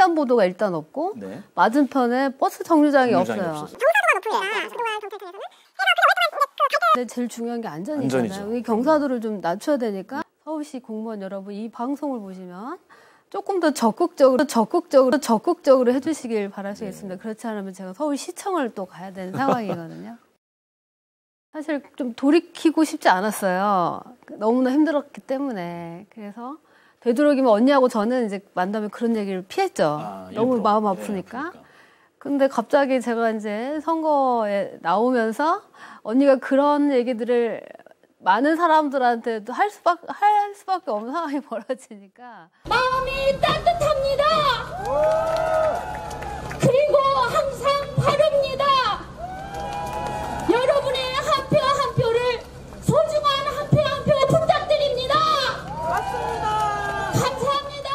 횡단보도가 일단 없고 네. 맞은편에 버스 정류장이 없어요. 근데 제일 중요한 게 안전이잖아요. 이 경사도를 좀 낮춰야 되니까 서울시 공무원 여러분 이 방송을 보시면 조금 더 적극적으로 해주시길 바라시겠습니다. 그렇지 않으면 제가 서울시청을 또 가야 되는 상황이거든요. 사실 좀 돌이키고 싶지 않았어요. 너무나 힘들었기 때문에. 그래서 되도록이면 언니하고 저는 이제 만나면 그런 얘기를 피했죠. 너무 마음 아프니까. 그러니까. 근데 갑자기 제가 이제 선거에 나오면서 언니가 그런 얘기들을 많은 사람들한테도 할 수밖에 없는 상황이 벌어지니까 마음이 따뜻합니다. 그리고 항상 바릅니다. 여러분의 한 표 한 표를 소중한 한 표 한 표 부탁드립니다. 맞습니다. 감사합니다.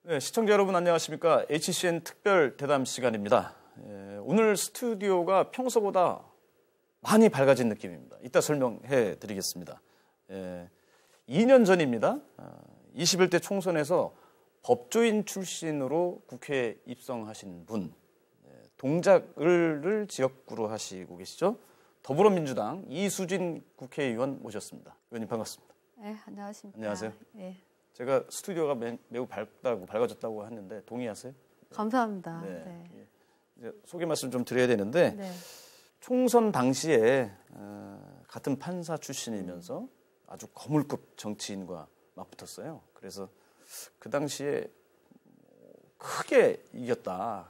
네, 시청자 여러분 안녕하십니까? HCN 특별 대담 시간입니다. 오늘 스튜디오가 평소보다 많이 밝아진 느낌입니다. 이따 설명해 드리겠습니다. 2년 전입니다. 21대 총선에서 법조인 출신으로 국회에 입성하신 분, 동작을 지역구로 하시고 계시죠? 더불어민주당 이수진 국회의원 모셨습니다. 의원님 반갑습니다. 네, 안녕하십니까. 안녕하세요. 네. 제가 스튜디오가 매우 밝아졌다고 했는데 동의하세요? 감사합니다. 네. 네. 이제 소개 말씀 좀 드려야 되는데 네. 총선 당시에 같은 판사 출신이면서 아주 거물급 정치인과 맞붙었어요. 그래서 그 당시에 크게 이겼다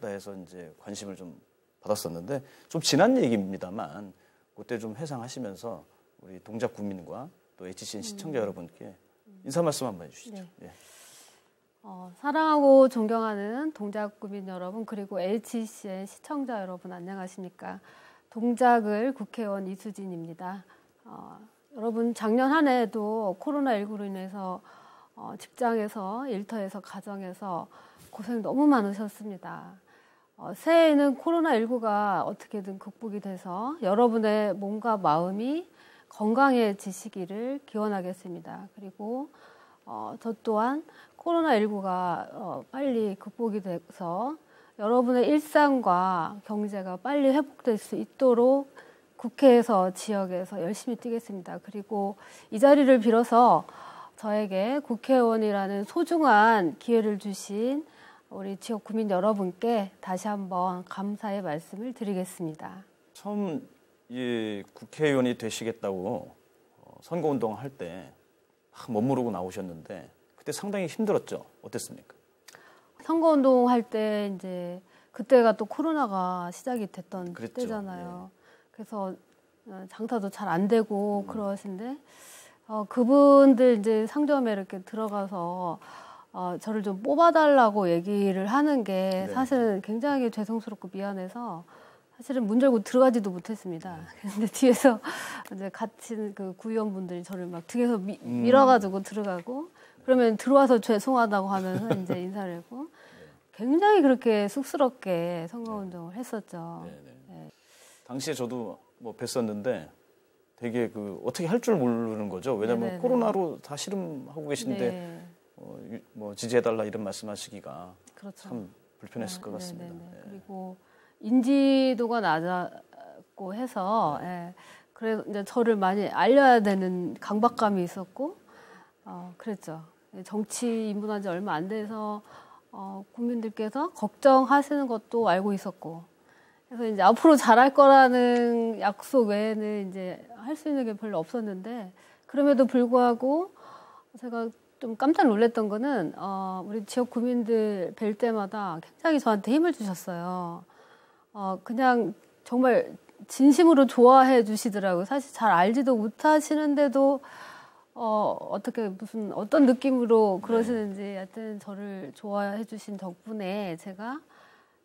해서 이제 관심을 좀 받았었는데 좀 지난 얘기입니다만 그때 좀 회상하시면서 우리 동작 구민과 또 HCN 시청자 여러분께 인사 말씀 한번 해주시죠. 네. 예. 사랑하고 존경하는 동작 구민 여러분 그리고 HCN 시청자 여러분 안녕하십니까. 동작을 국회의원 이수진입니다. 여러분 작년 한 해에도 코로나19로 인해서 직장에서 일터에서 가정에서 고생 너무 많으셨습니다. 새해에는 코로나19가 어떻게든 극복이 돼서 여러분의 몸과 마음이 건강해지시기를 기원하겠습니다. 그리고 저 또한 코로나19가 빨리 극복이 돼서 여러분의 일상과 경제가 빨리 회복될 수 있도록 국회에서 지역에서 열심히 뛰겠습니다. 그리고 이 자리를 빌어서 저에게 국회의원이라는 소중한 기회를 주신 우리 지역 구민 여러분께 다시 한번 감사의 말씀을 드리겠습니다. 처음 이 국회의원이 되시겠다고 선거운동 할 때 멋모르고 나오셨는데 그때 상당히 힘들었죠. 어땠습니까? 선거운동 할 때 이제 그때가 또 코로나가 시작이 됐던 그랬죠. 때잖아요. 예. 그래서 장사도 잘 안 되고 그러신데 그분들 이제 상점에 이렇게 들어가서 저를 좀 뽑아달라고 얘기를 하는 게 네. 사실은 굉장히 죄송스럽고 미안해서 사실은 문 열고 들어가지도 못했습니다. 근데 뒤에서 이제 같이 그 구의원분들이 저를 막 등에서 밀어가지고 들어가고 그러면 들어와서 죄송하다고 하면서 이제 인사를 했고 굉장히 그렇게 쑥스럽게 선거운동을 했었죠. 네. 당시에 저도 뭐 뵀었는데 되게 어떻게 할 줄 모르는 거죠. 왜냐하면 네네네. 코로나로 다 씨름하고 계신데 네. 뭐 지지해달라 이런 말씀하시기가 그렇죠. 참 불편했을 것 같습니다. 네. 그리고 인지도가 낮았고 해서 그래서 이제 저를 많이 알려야 되는 강박감이 있었고 그랬죠. 정치 입문한 지 얼마 안 돼서 국민들께서 걱정하시는 것도 알고 있었고 그래서 이제 앞으로 잘할 거라는 약속 외에는 이제 할 수 있는 게 별로 없었는데 그럼에도 불구하고 제가 좀 깜짝 놀랐던 거는 우리 지역 구민들 뵐 때마다 굉장히 저한테 힘을 주셨어요. 그냥 정말 진심으로 좋아해 주시더라고요. 사실 잘 알지도 못하시는데도 어떻게 어떤 느낌으로 그러시는지 하여튼 저를 좋아해 주신 덕분에 제가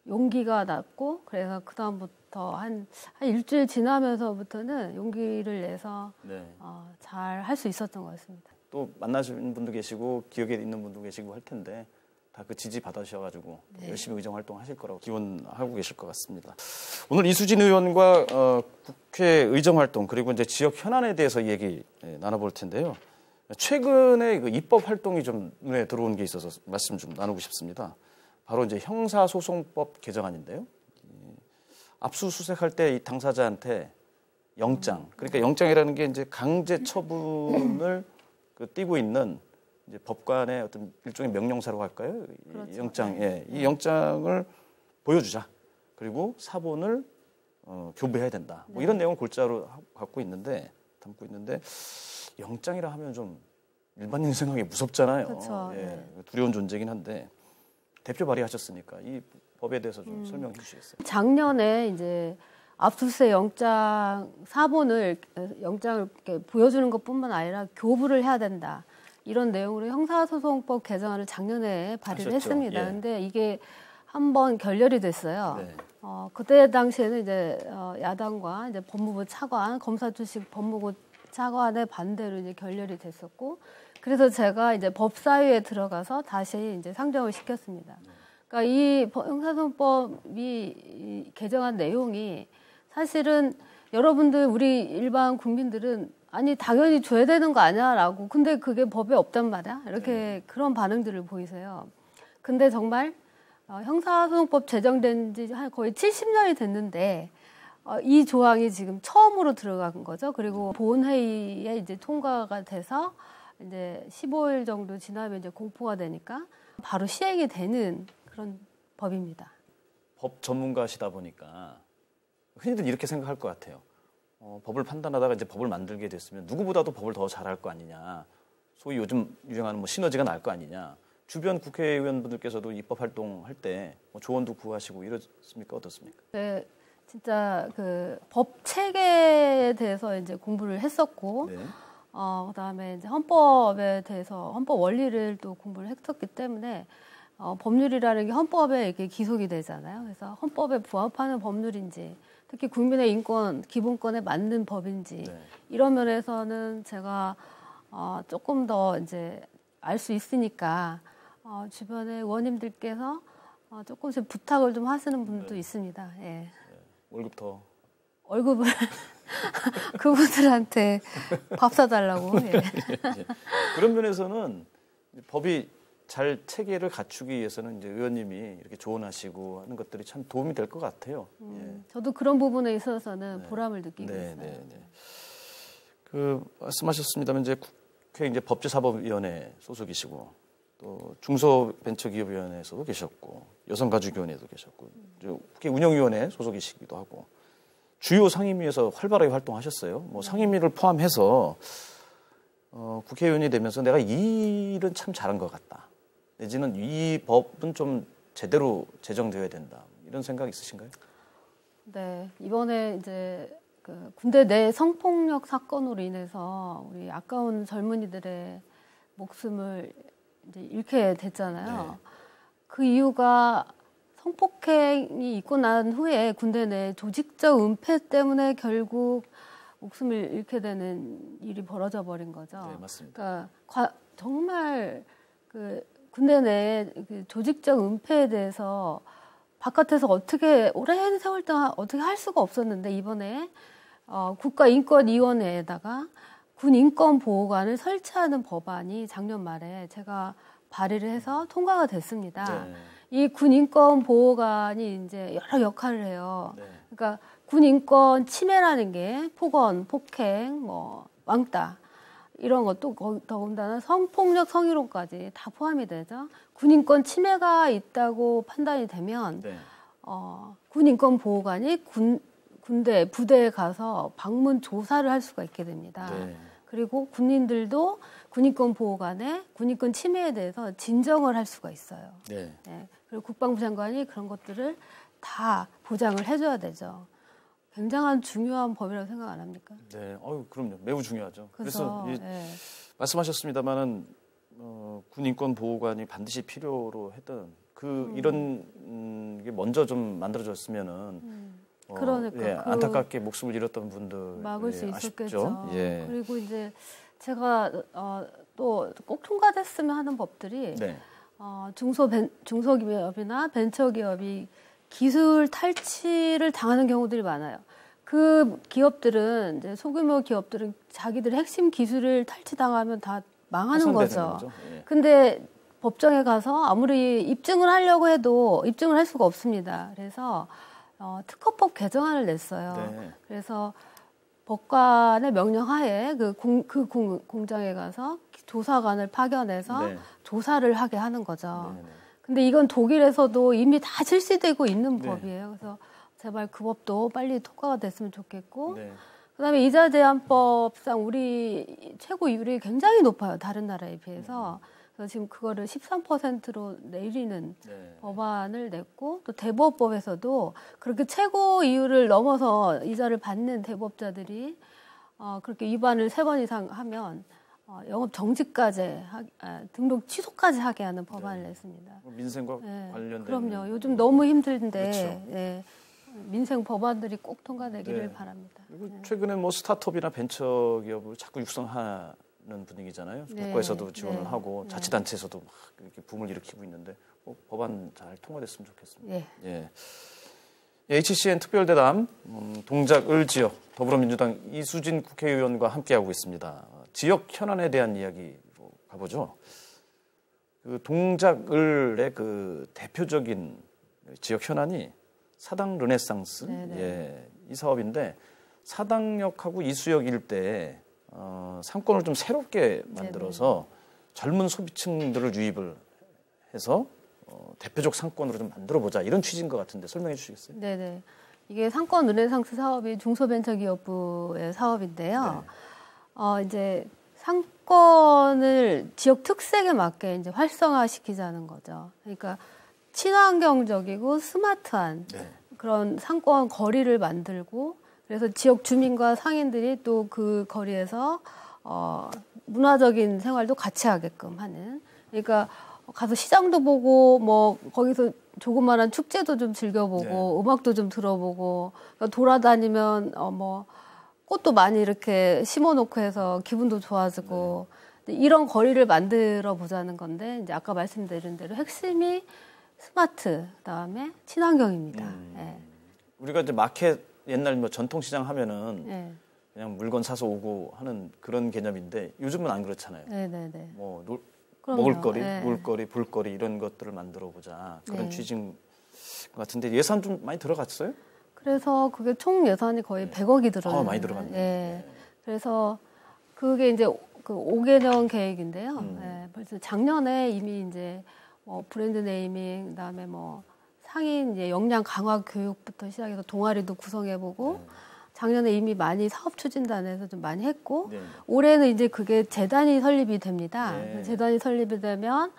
용기가 났고 그래서 그다음부터 한 일주일 지나면서부터는 용기를 내서 잘 할 수 있었던 것 같습니다. 또 만나신 분도 계시고 기억에 있는 분도 계시고 할 텐데 다 그 지지 받으셔가지고 열심히 의정 활동하실 거라고 기원하고 계실 것 같습니다. 오늘 이수진 의원과 국회 의정 활동 그리고 이제 지역 현안에 대해서 얘기 나눠볼 텐데요. 최근에 그 입법 활동이 좀 눈에 들어온 게 있어서 말씀 좀 나누고 싶습니다. 바로 이제 형사소송법 개정안인데요. 압수수색할 때 이 당사자한테 영장, 그러니까 영장이라는 게 이제 강제 처분을 띠고 있는 이제 법관의 어떤 일종의 명령사라고 할까요? 그렇죠. 영장, 예, 이 영장을 보여주자. 그리고 사본을 교부해야 된다. 뭐 이런 내용을 골자로 담고 있는데 영장이라 하면 좀 일반인 생각이 무섭잖아요. 그렇죠. 예, 두려운 존재긴 한데 대표 발의하셨으니까 이 법에 대해서 좀 설명해 주시겠어요? 작년에 이제 압수수색 영장 사본을 영장을 이렇게 보여주는 것뿐만 아니라 교부를 해야 된다. 이런 내용으로 형사소송법 개정안을 작년에 발의를 하셨죠. 했습니다. 예. 근데 이게 한번 결렬이 됐어요. 네. 그때 당시에는 이제 야당과 이제 법무부 차관, 검사 출신 법무부 차관의 반대로 이제 결렬이 됐었고, 그래서 제가 이제 법사위에 들어가서 다시 이제 상정을 시켰습니다. 그러니까 이 형사소송법이 개정한 내용이 사실은 여러분들 우리 일반 국민들은 아니 당연히 줘야 되는 거 아니야라고, 근데 그게 법에 없단 말이야 이렇게 그런 반응들을 보이세요. 근데 정말 형사소송법 제정된 지 거의 70년이 됐는데 이 조항이 지금 처음으로 들어간 거죠. 그리고 본회의에 이제 통과가 돼서 이제 15일 정도 지나면 이제 공포가 되니까 바로 시행이 되는 그런 법입니다. 법 전문가시다 보니까 흔히들 이렇게 생각할 것 같아요. 법을 판단하다가 이제 법을 만들게 됐으면 누구보다도 법을 더 잘할 거 아니냐. 소위 요즘 유행하는 뭐 시너지가 날 거 아니냐. 주변 국회의원분들께서도 입법 활동할 때 뭐 조언도 구하시고 이렇습니까? 어떻습니까? 네, 진짜 그 법 체계에 대해서 이제 공부를 했었고, 네. 그다음에 이제 헌법에 대해서 헌법 원리를 또 공부를 했었기 때문에 법률이라는 게 헌법에 이렇게 기속이 되잖아요. 그래서 헌법에 부합하는 법률인지, 특히 국민의 인권, 기본권에 맞는 법인지 네. 이런 면에서는 제가 조금 더 이제 알 수 있으니까 주변의 의원님들께서 조금씩 부탁을 좀 하시는 분도 있습니다. 예. 네. 월급 더. 월급을 그분들한테 밥 사달라고. 예. 그런 면에서는 법이 잘 체계를 갖추기 위해서는 이제 의원님이 이렇게 조언하시고 하는 것들이 참 도움이 될 것 같아요. 예. 저도 그런 부분에 있어서는 네. 보람을 느끼고 네, 있어요. 네, 네. 그 말씀하셨습니다만 이제 국회 이제 법제사법위원회 소속이시고 또 중소벤처기업위원회에서도 계셨고 여성가족위원회에도 계셨고 국회 운영위원회 소속이시기도 하고 주요 상임위에서 활발하게 활동하셨어요. 뭐 상임위를 포함해서 국회의원이 되면서 내가 이 일은 참 잘한 것 같다. 내지는 이 법은 좀 제대로 제정되어야 된다. 이런 생각 있으신가요? 네, 이번에 이제 그 군대 내 성폭력 사건으로 인해서 우리 아까운 젊은이들의 목숨을 이제 잃게 됐잖아요. 네. 그 이유가 성폭행이 있고 난 후에 군대 내 조직적 은폐 때문에 결국 목숨을 잃게 되는 일이 벌어져 버린 거죠. 네, 맞습니다. 그러니까 정말 그 군대 내 그 조직적 은폐에 대해서 바깥에서 어떻게 오랜 세월 동안 어떻게 할 수가 없었는데 이번에 국가인권위원회에다가 군인권보호관을 설치하는 법안이 작년 말에 제가 발의를 해서 통과가 됐습니다. 네. 이 군인권보호관이 이제 여러 역할을 해요. 네. 그러니까 군인권 침해라는 게 폭언, 폭행, 뭐 왕따 이런 것도 더군다나 성폭력, 성희롱까지 다 포함이 되죠. 군인권 침해가 있다고 판단이 되면 네. 군인권보호관이 군대 부대에 가서 방문 조사를 할 수가 있게 됩니다. 네. 그리고 군인들도 군인권보호관의 군인권 침해에 대해서 진정을 할 수가 있어요. 네. 네. 그리고 국방부 장관이 그런 것들을 다 보장을 해줘야 되죠. 굉장한 중요한 법이라고 생각 안 합니까? 네, 그럼요. 매우 중요하죠. 그래서 예. 말씀하셨습니다만은 군 인권 보호관이 반드시 필요로 했던 이런 게 먼저 좀 만들어졌으면은 그러니까 예, 안타깝게 목숨을 잃었던 분들 막을 수 있었겠죠. 예. 그리고 이제 제가 또 꼭 통과됐으면 하는 법들이 네. 중소기업이나 벤처기업이 기술 탈취를 당하는 경우들이 많아요. 그 기업들은 이제 소규모 기업들은 자기들의 핵심 기술을 탈취당하면 다 망하는 거죠. 예. 근데 법정에 가서 아무리 입증을 하려고 해도 입증을 할 수가 없습니다. 그래서 특허법 개정안을 냈어요. 네. 그래서 법관의 명령하에 공장에 가서 조사관을 파견해서 네. 조사를 하게 하는 거죠. 네. 근데 이건 독일에서도 이미 다 실시되고 있는 네. 법이에요. 그래서 제발 그 법도 빨리 통과가 됐으면 좋겠고 네. 그다음에 이자 제한법상 우리 최고율이 굉장히 높아요. 다른 나라에 비해서. 그래서 지금 그거를 13%로 내리는 네. 법안을 냈고 또 대법법에서도 그렇게 최고 이율을 넘어서 이자를 받는 대법자들이 그렇게 위반을 3번 이상 하면 영업 정지까지 등록 취소까지 하게 하는 법안을 네. 냈습니다. 민생과 네. 관련된 그럼요. 요즘 너무 힘든데 그렇죠. 네. 민생 법안들이 꼭 통과되기를 네. 바랍니다. 그리고 최근에 뭐 스타트업이나 벤처 기업을 자꾸 육성하는 분위기잖아요. 네. 국가에서도 지원을 네. 하고 자치단체에서도 막 이렇게 붐을 일으키고 있는데 법안 잘 통과됐으면 좋겠습니다. 네. 예. HCN 특별대담 동작을 지역 더불어민주당 이수진 국회의원과 함께하고 있습니다. 지역 현안에 대한 이야기로 가보죠. 그 동작을의 그 대표적인 지역 현안이 사당 르네상스 예, 이 사업인데 사당역하고 이수역 일대에 상권을 좀 새롭게 만들어서 네네. 젊은 소비층들을 유입을 해서 대표적 상권으로 좀 만들어보자 이런 취지인 것 같은데 설명해 주시겠어요? 네네. 이게 상권 르네상스 사업이 중소벤처기업부의 사업인데요. 네. 이제 상권을 지역 특색에 맞게 이제 활성화시키자는 거죠. 그러니까 친환경적이고 스마트한 네. 그런 상권 거리를 만들고 그래서 지역 주민과 상인들이 또 그 거리에서 문화적인 생활도 같이 하게끔 하는 그러니까 가서 시장도 보고 뭐 거기서 조그마한 축제도 좀 즐겨보고 네. 음악도 좀 들어보고 그러니까 돌아다니면 뭐 꽃도 많이 이렇게 심어놓고 해서 기분도 좋아지고 네. 이런 거리를 만들어 보자는 건데 이제 아까 말씀드린 대로 핵심이 스마트 그다음에 친환경입니다. 네. 우리가 이제 마켓 옛날 뭐 전통시장 하면은 네. 그냥 물건 사서 오고 하는 그런 개념인데 요즘은 안 그렇잖아요. 네네네. 뭐 먹을거리, 네. 놀거리, 볼거리 이런 것들을 만들어 보자 그런 네. 취지인 것 같은데 예산 좀 많이 들어갔어요? 그래서 그게 총 예산이 거의 100억이 들어요. 많이 들어갔네요. 네. 네. 그래서 그게 이제 그 5개년 계획인데요. 네. 벌써 작년에 이미 이제 뭐 브랜드 네이밍 그다음에 뭐 상인 이제 역량 강화 교육부터 시작해서 동아리도 구성해보고 작년에 이미 많이 사업 추진단에서 좀 많이 했고 네. 올해는 이제 그게 재단이 설립이 됩니다. 네. 재단이 설립이 되면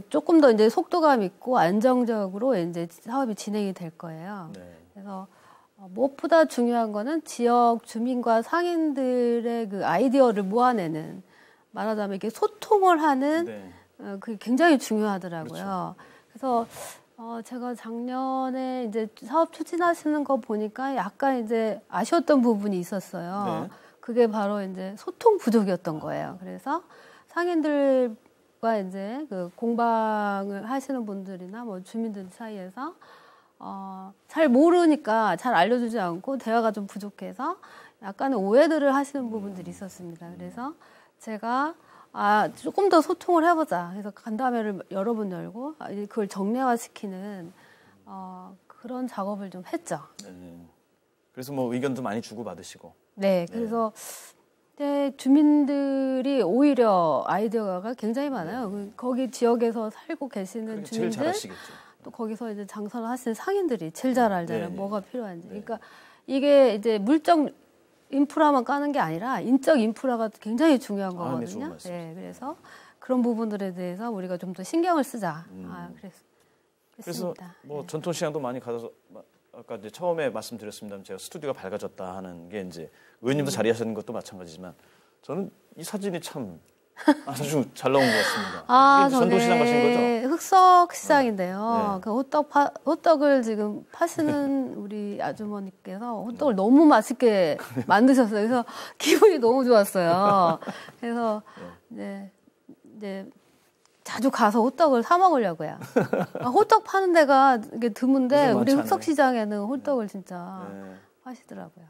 조금 더 이제 속도감 있고 안정적으로 이제 사업이 진행이 될 거예요. 네. 그래서 무엇보다 중요한 거는 지역 주민과 상인들의 그 아이디어를 모아내는 말하자면 이렇게 소통을 하는 네. 그게 굉장히 중요하더라고요. 그렇죠. 그래서 제가 작년에 이제 사업 추진하시는 거 보니까 약간 이제 아쉬웠던 부분이 있었어요. 네. 그게 바로 이제 소통 부족이었던 거예요. 그래서 상인들과 이제 그 공방을 하시는 분들이나 뭐 주민들 사이에서 잘 모르니까 잘 알려주지 않고 대화가 좀 부족해서 약간의 오해들을 하시는 부분들이 있었습니다. 그래서 제가 조금 더 소통을 해보자. 그래서 간담회를 여러 번 열고 그걸 정례화시키는 그런 작업을 좀 했죠. 네. 그래서 뭐 의견도 많이 주고 받으시고. 네, 그래서 주민들이 오히려 아이디어가 굉장히 많아요. 네. 거기 지역에서 살고 계시는 주민들, 제일 잘하시겠죠. 또 거기서 이제 장사를 하시는 상인들이 제일 잘 알잖아요. 네. 뭐가 필요한지. 네. 그러니까 이게 이제 물적 인프라만 까는 게 아니라 인적 인프라가 굉장히 중요한 거거든요. 네, 그래서 그런 부분들에 대해서 우리가 좀 더 신경을 쓰자. 그래서 뭐 전통시장도 많이 가서 아까 이제 처음에 말씀드렸습니다. 제가 스튜디오가 밝아졌다 하는 게 이제 의원님도 자리하시는 것도 마찬가지지만 저는 이 사진이 참 아주 잘 나온 것 같습니다. 전통시장 가신 거죠? 흑석 시장인데요. 네. 그 호떡을 지금 파시는 우리 아주머니께서 호떡을 너무 맛있게 만드셨어요. 그래서 기분이 너무 좋았어요. 그래서 이제 자주 가서 호떡을 사 먹으려고요. 호떡 파는 데가 이게 드문데 우리 흑석 시장에는 호떡을 진짜 하시더라고요.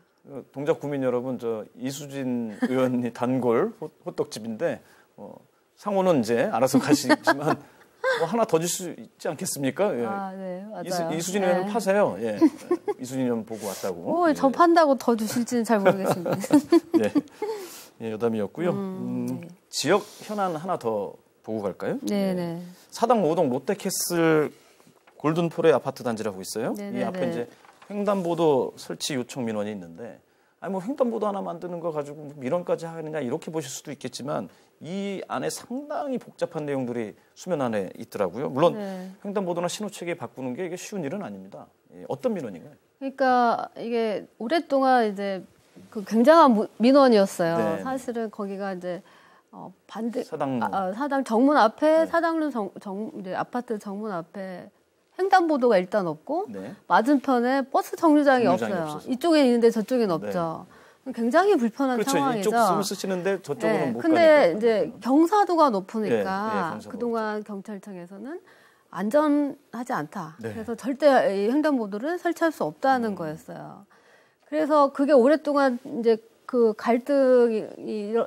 동작 구민 여러분, 저 이수진 의원이 단골 호떡집인데 상호는 이제 알아서 가시지만 하나 더 줄 수 있지 않겠습니까? 예. 아, 네, 맞아요. 이수진 의원을 파세요. 예. 이수진 의원 보고 왔다고. 저 판다고 더 주실지는 잘 모르겠습니다. 네. 예, 여담이었고요. 네. 지역 현안 하나 더 보고 갈까요? 네, 네. 사당 5동 롯데캐슬 골든폴의 아파트 단지라고 있어요. 네, 이 앞에 네. 이제 횡단보도 설치 요청 민원이 있는데, 아니 뭐 횡단보도 하나 만드는 거 가지고 민원까지 하느냐 이렇게 보실 수도 있겠지만 이 안에 상당히 복잡한 내용들이 수면 안에 있더라고요. 물론 네. 횡단보도나 신호체계 바꾸는 게 이게 쉬운 일은 아닙니다. 예, 어떤 민원인가요? 그러니까 이게 오랫동안 이제 그 굉장한 민원이었어요. 네. 사실은 거기가 이제 반대 사당로. 사당 정문 앞에 네. 사당로 이제 아파트 정문 앞에 횡단보도가 일단 없고 네. 맞은편에 버스 정류장이 없어요. 없어서. 이쪽엔 있는데 저쪽엔 없죠. 굉장히 불편한 그렇죠. 상황이죠. 이쪽 숨을 쓰시는데 저쪽으로는 네. 못 근데 가니까. 이제 경사도가 높으니까 네, 경사도가 그동안 경찰청에서는 안전하지 않다. 네. 그래서 절대 이 횡단보도를 설치할 수 없다는 거였어요. 그래서 그게 오랫동안 이제 그 갈등이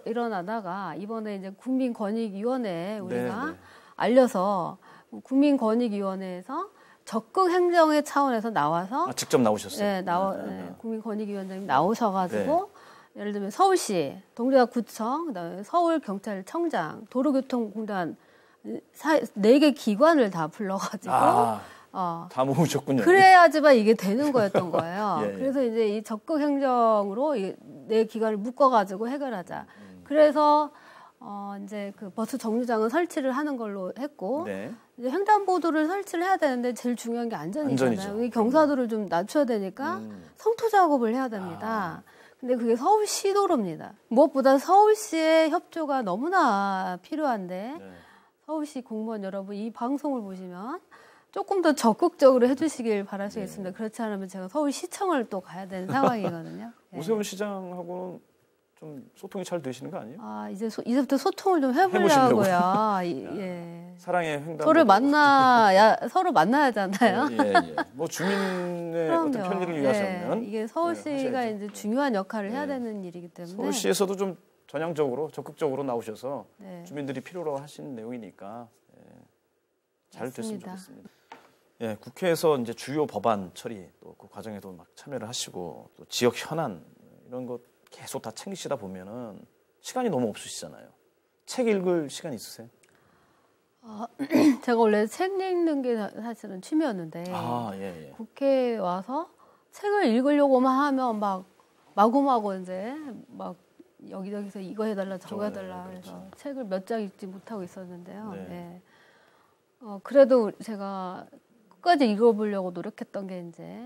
일어나다가 이번에 이제 국민권익위원회에 우리가 네. 알려서 국민권익위원회에서 적극 행정의 차원에서 나와서 직접 나오셨어요. 네, 국민권익위원장님 나오셔가지고 예를 들면 서울시, 동래구청, 그다음에 서울경찰청장, 도로교통공단 4개 기관을 다 불러가지고 다 모으셨군요. 그래야지만 이게 되는 거였던 거예요. 예, 예. 그래서 이제 이 적극 행정으로 이 4기관을 묶어가지고 해결하자. 그래서 이제 그 버스 정류장은 설치를 하는 걸로 했고 네. 이제 횡단보도를 설치를 해야 되는데 제일 중요한 게 안전이잖아요. 안전이죠. 이 경사도를 좀 낮춰야 되니까 성토 작업을 해야 됩니다. 근데 그게 서울시 도로입니다. 무엇보다 서울시의 협조가 너무나 필요한데 네. 서울시 공무원 여러분 이 방송을 보시면 조금 더 적극적으로 해주시길 바라시겠습니다. 그렇지 않으면 제가 서울시청을 또 가야 되는 상황이거든요. 네. 오세훈 시장하고는 좀 소통이 잘 되시는 거 아니에요? 이제부터 소통을 좀 해보려고요. 예. 사랑의 횡단. 서로 만나야 하잖아요. 예. 뭐 주민의 어떤 편의를 위해서는 이게 서울시가 하셔야죠. 이제 중요한 역할을 해야 되는 일이기 때문에 서울시에서도 좀 전향적으로 적극적으로 나오셔서 네. 주민들이 필요로 하시는 내용이니까 잘 됐으면 맞습니다. 좋겠습니다. 예, 국회에서 이제 주요 법안 처리 또 그 과정에도 막 참여를 하시고 또 지역 현안 이런 것 계속 다 챙기시다 보면은 시간이 너무 없으시잖아요. 책 읽을 시간 있으세요? 제가 원래 책 읽는 게 사실은 취미였는데 예. 국회에 와서 책을 읽으려고만 하면 막 마구마구 이제 막 여기저기서 이거 해달라 저거 해달라 그래서 책을 몇 장 읽지 못하고 있었는데요. 네. 네. 그래도 제가 끝까지 읽어보려고 노력했던 게 이제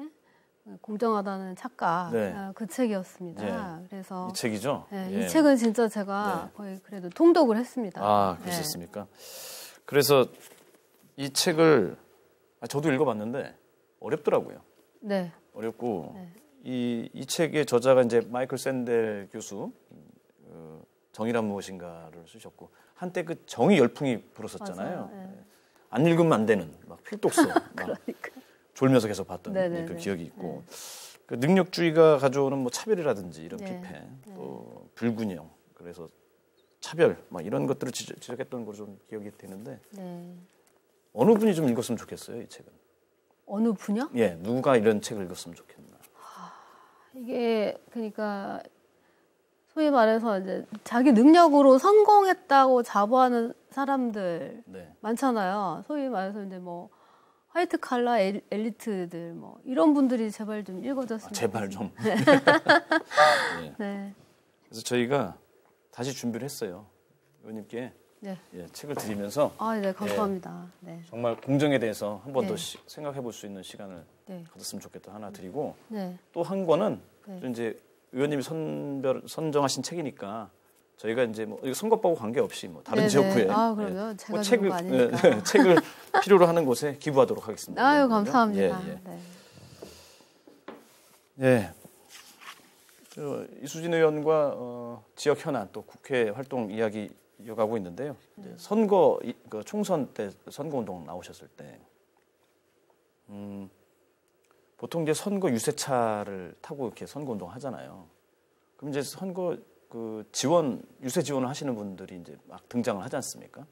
공정하다는 착각 그 책이었습니다. 네. 그래서 이 책이죠? 이 책은 진짜 제가 거의 그래도 통독을 했습니다. 그러셨습니까? 그래서 이 책을 저도 읽어봤는데 어렵더라고요. 네. 어렵고 이 책의 저자가 이제 마이클 샌델 교수 정의란 무엇인가를 쓰셨고 한때 그 정의 열풍이 불었었잖아요. 안 읽으면 안 되는 막 필독서 막 졸면서 계속 봤던 그 기억이 있고 그 능력주의가 가져오는 뭐 차별이라든지 이런 비패 또 불균형 그래서 차별 막 이런 것들을 지적했던 걸로 좀 기억이 되는데 어느 분이 좀 읽었으면 좋겠어요 이 책은. 어느 분요? 예, 누가 이런 책을 읽었으면 좋겠나. 이게 그러니까 소위 말해서 이제 자기 능력으로 성공했다고 자부하는 사람들 많잖아요. 소위 말해서 이제 뭐 화이트 칼라 엘리트들 뭐 이런 분들이 제발 좀 읽어줬으면 제발 좀. 네. 그래서 저희가 다시 준비를 했어요. 의원님께 책을 드리면서 네, 감사합니다. 네. 정말 공정에 대해서 한 번 더 생각해 볼 수 있는 시간을 가졌으면 좋겠다 하나 드리고 또 한 권은 이제 의원님이 선정하신 책이니까 저희가 이제 뭐 선거법과 관계없이 뭐 다른 지역구에 그러면 제가 주는 거 아니니까. 책을 필요로 하는 곳에 기부하도록 하겠습니다. 아유 감사합니다. 이수진 의원과 지역 현안 또 국회 활동 이야기 이어가고 있는데요. 선거 총선 때 선거운동 나오셨을 때 보통 이제 선거 유세차를 타고 이렇게 선거 운동 하잖아요. 그럼 이제 선거 그 지원 유세 지원을 하시는 분들이 이제 막 등장을 하지 않습니까?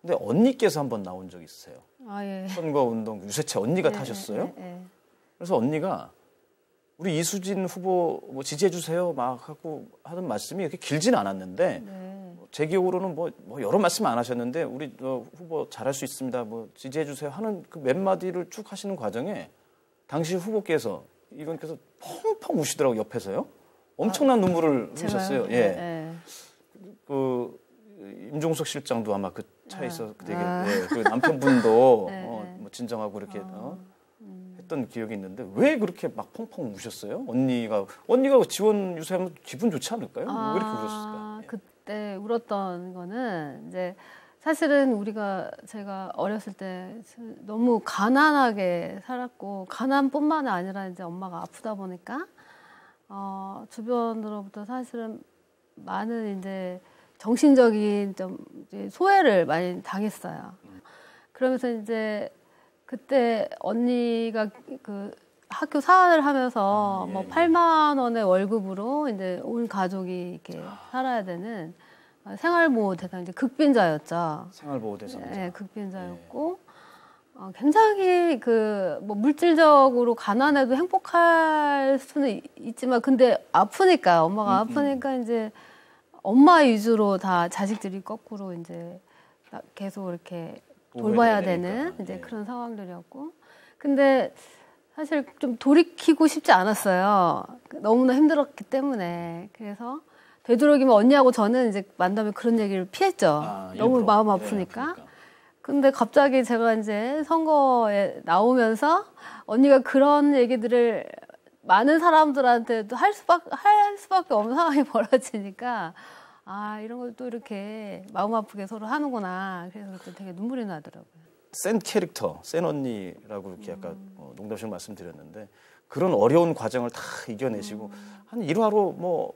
근데 언니께서 한번 나온 적 있으세요. 아, 예. 선거 운동 유세차 언니가 예, 타셨어요. 예. 그래서 언니가 우리 이수진 후보 뭐 지지해 주세요 막 하고 하는 말씀이 이렇게 길지는 않았는데 네. 제 기억으로는 뭐 여러 말씀 안 하셨는데 우리 후보 잘할 수 있습니다. 뭐 지지해 주세요 하는 그 몇 마디를 쭉 하시는 과정에 당시 후보께서 이분께서 펑펑 우시더라고 옆에서요. 엄청난 눈물을 흘리셨어요. 예. 예. 그 임종석 실장도 아마 그 차에서 되게 예, 그 남편분도 뭐 진정하고 이렇게 했던 기억이 있는데 왜 그렇게 막 펑펑 우셨어요? 언니가 지원 유세하면 기분 좋지 않을까요? 왜 이렇게 우셨을까요? 그때 울었던 거는 이제 사실은 제가 어렸을 때 너무 가난하게 살았고 가난뿐만 아니라 이제 엄마가 아프다 보니까 주변으로부터 사실은 많은 이제 정신적인 좀 이제 소외를 많이 당했어요. 그러면서 이제 그때 언니가 그 학교 사활을 하면서 뭐 8만 원의 월급으로 이제 온 가족이 이렇게 살아야 되는 생활보호 대상 이제 극빈자였죠. 생활보호 대상자. 네, 극빈자였고 굉장히 그 뭐 물질적으로 가난해도 행복할 수는 있지만 근데 아프니까 엄마가 아프니까 이제 엄마 위주로 다 자식들이 거꾸로 이제 계속 이렇게 돌봐야 되는 이제 그런 상황들이었고 근데 사실 좀 돌이키고 싶지 않았어요. 너무나 힘들었기 때문에 그래서 되도록이면 언니하고 저는 이제 만나면 그런 얘기를 피했죠. 너무 마음 아프니까. 그러니까. 근데 갑자기 제가 이제 선거에 나오면서 언니가 그런 얘기들을 많은 사람들한테도 할 수밖에 없는 상황이 벌어지니까 이런 걸 또 이렇게 마음 아프게 서로 하는구나. 그래서 그때 되게 눈물이 나더라고요. 센 캐릭터, 센 언니라고 이렇게 약간 농담식으로 말씀드렸는데 그런 어려운 과정을 다 이겨내시고 한 일화로 뭐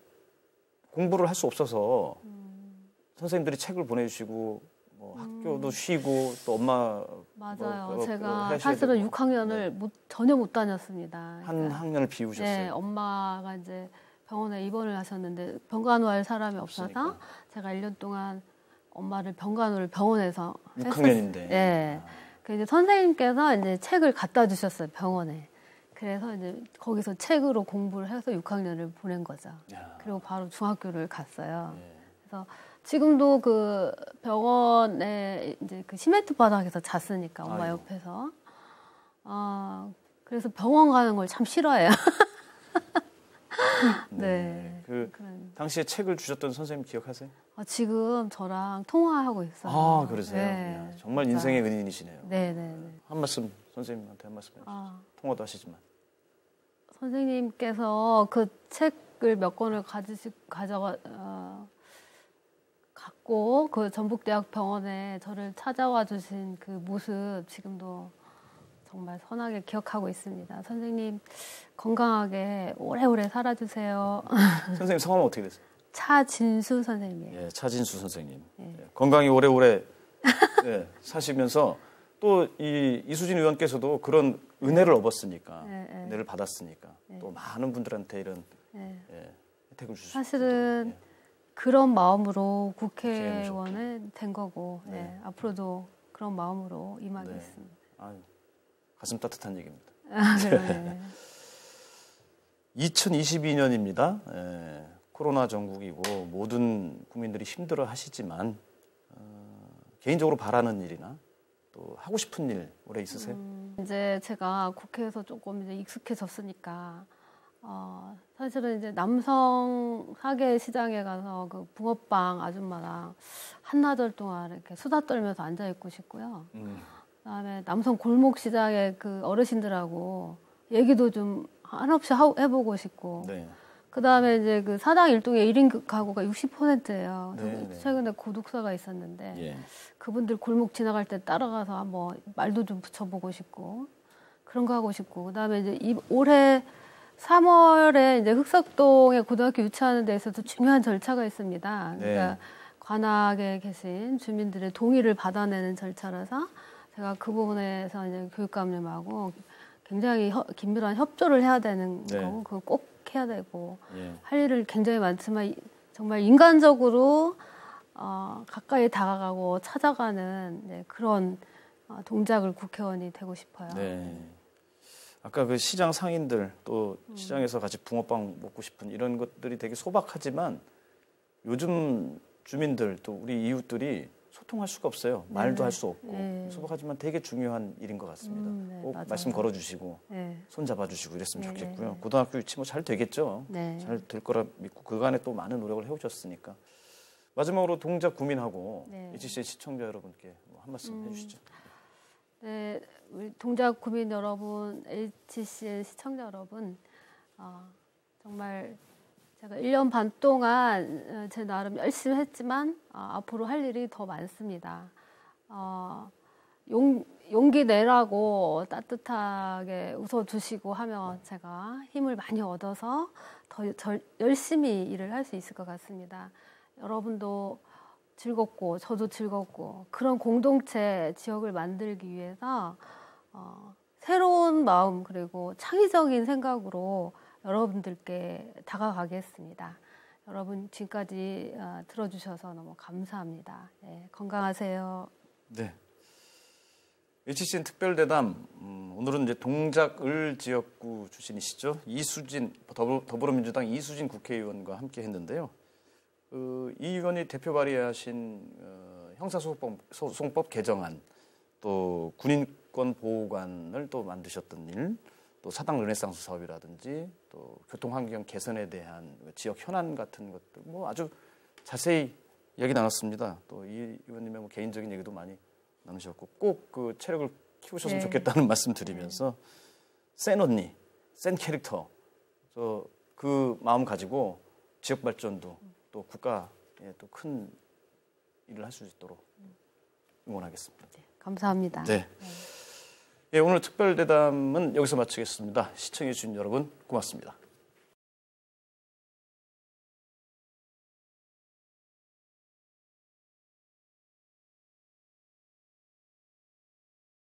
공부를 할 수 없어서 선생님들이 책을 보내주시고 뭐 학교도 쉬고 또 엄마 맞아요. 제가 사실은 6학년을 전혀 못 다녔습니다. 한 그러니까, 학년을 비우셨어요. 네, 엄마가 이제 병원에 입원을 하셨는데 병간호할 사람이 없어서 없으니까. 제가 1년 동안 엄마를 병간호를 병원에서 6학년인데. 네. 그 이제 선생님께서 이제 책을 갖다 주셨어요 병원에. 그래서 이제 거기서 책으로 공부를 해서 6학년을 보낸 거죠. 그리고 바로 중학교를 갔어요. 그래서 지금도 그 병원에 이제 그 시멘트 바닥에서 잤으니까 엄마 옆에서. 그래서 병원 가는 걸 참 싫어해요. 네. 당시에 책을 주셨던 선생님 기억하세요? 지금 저랑 통화하고 있어요. 그러세요? 네. 야, 정말 인생의 은인이시네요. 네네네. 한 말씀 선생님한테 한 말씀 해주세요. 통화도 하시지만. 선생님께서 그 책을 몇 권을 갖고 그 전북대학 병원에 저를 찾아와 주신 그 모습 지금도 정말 선하게 기억하고 있습니다. 선생님 건강하게 오래오래 살아주세요. 선생님 성함은 어떻게 되세요? 차진수 선생님이에요. 예, 차진수 선생님. 건강히 오래오래 사시면서 또 이 이수진 의원께서도 그런 은혜를 얻었으니까 은혜를 받았으니까 또 많은 분들한테 이런 혜택을 주시고 사실은 그런 마음으로 국회의원을 된 거고 앞으로도 그런 마음으로 임하겠습니다. 가슴 따뜻한 얘기입니다. 네. 2022년입니다. 코로나 전국이고 모든 국민들이 힘들어 하시지만 개인적으로 바라는 일이나 또 하고 싶은 일 올해 있으세요? 이제 제가 국회에서 조금 이제 익숙해졌으니까 사실은 이제 남성 사계 시장에 가서 그 붕어빵 아줌마랑 한나절 동안 이렇게 수다 떨면서 앉아 있고 싶고요. 그다음에 남성 골목 시장에 그 어르신들하고 얘기도 좀 한없이 해보고 싶고. 네. 그다음에 이제 그 사당 일동의 1인 가구가 60%예요. 네. 최근에 고독사가 있었는데 그분들 골목 지나갈 때 따라가서 한번 말도 좀 붙여보고 싶고 그런 거 하고 싶고 그다음에 이제 올해 3월에 이제 흑석동에 고등학교 유치하는 데 있어서 중요한 절차가 있습니다. 그러니까 관악에 계신 주민들의 동의를 받아내는 절차라서 제가 그 부분에서 이제 교육감님하고 굉장히 긴밀한 협조를 해야 되는 네. 거고 그걸 꼭 해야 되고 예. 할 일을 굉장히 많지만 정말 인간적으로 가까이 다가가고 찾아가는 네, 그런 동작을 국회의원이 되고 싶어요. 네. 아까 그 시장 상인들 또 시장에서 같이 붕어빵 먹고 싶은 이런 것들이 되게 소박하지만 요즘 주민들 또 우리 이웃들이 소통할 수가 없어요. 말도 할 수 없고 네. 소박하지만 되게 중요한 일인 것 같습니다. 네, 꼭 맞아요. 말씀 걸어주시고 네. 손 잡아주시고 이랬으면 네, 좋겠고요. 네, 네. 고등학교 유치 뭐 잘 되겠죠. 네. 잘 될 거라 믿고 그간에 또 많은 노력을 해오셨으니까. 마지막으로 동작 구민하고 네. HC의 시청자 여러분께 한 말씀 해주시죠. 네, 우리 동작 구민 여러분, HC의 시청자 여러분, 정말 제가 1년 반 동안 제 나름 열심히 했지만 앞으로 할 일이 더 많습니다. 용기 내라고 따뜻하게 웃어주시고 하면 제가 힘을 많이 얻어서 더 열심히 일을 할 수 있을 것 같습니다. 여러분도 즐겁고 저도 즐겁고 그런 공동체 지역을 만들기 위해서 새로운 마음 그리고 창의적인 생각으로 여러분들께 다가가겠습니다. 여러분 지금까지 들어주셔서 너무 감사합니다. 네, 건강하세요. 네. HCN 특별대담 오늘은 이제 동작을 지역구 출신이시죠. 이수진 더불어민주당 이수진 국회의원과 함께 했는데요. 이 의원이 대표 발의하신 형사소송법 개정안, 또 군인권 보호관을 또 만드셨던 일, 또 사당 르네상스 사업이라든지 또 교통환경 개선에 대한 지역 현안 같은 것들 뭐 아주 자세히 이야기 나눴습니다. 또 이 의원님의 뭐 개인적인 얘기도 많이 나누셨고 꼭 그 체력을 키우셨으면 네. 좋겠다는 말씀 드리면서 센 언니, 센 캐릭터 그 마음 가지고 지역 발전도 또 국가에 또 큰 일을 할 수 있도록 응원하겠습니다. 네, 감사합니다. 네. 예, 오늘 특별대담은 여기서 마치겠습니다. 시청해주신 여러분 고맙습니다.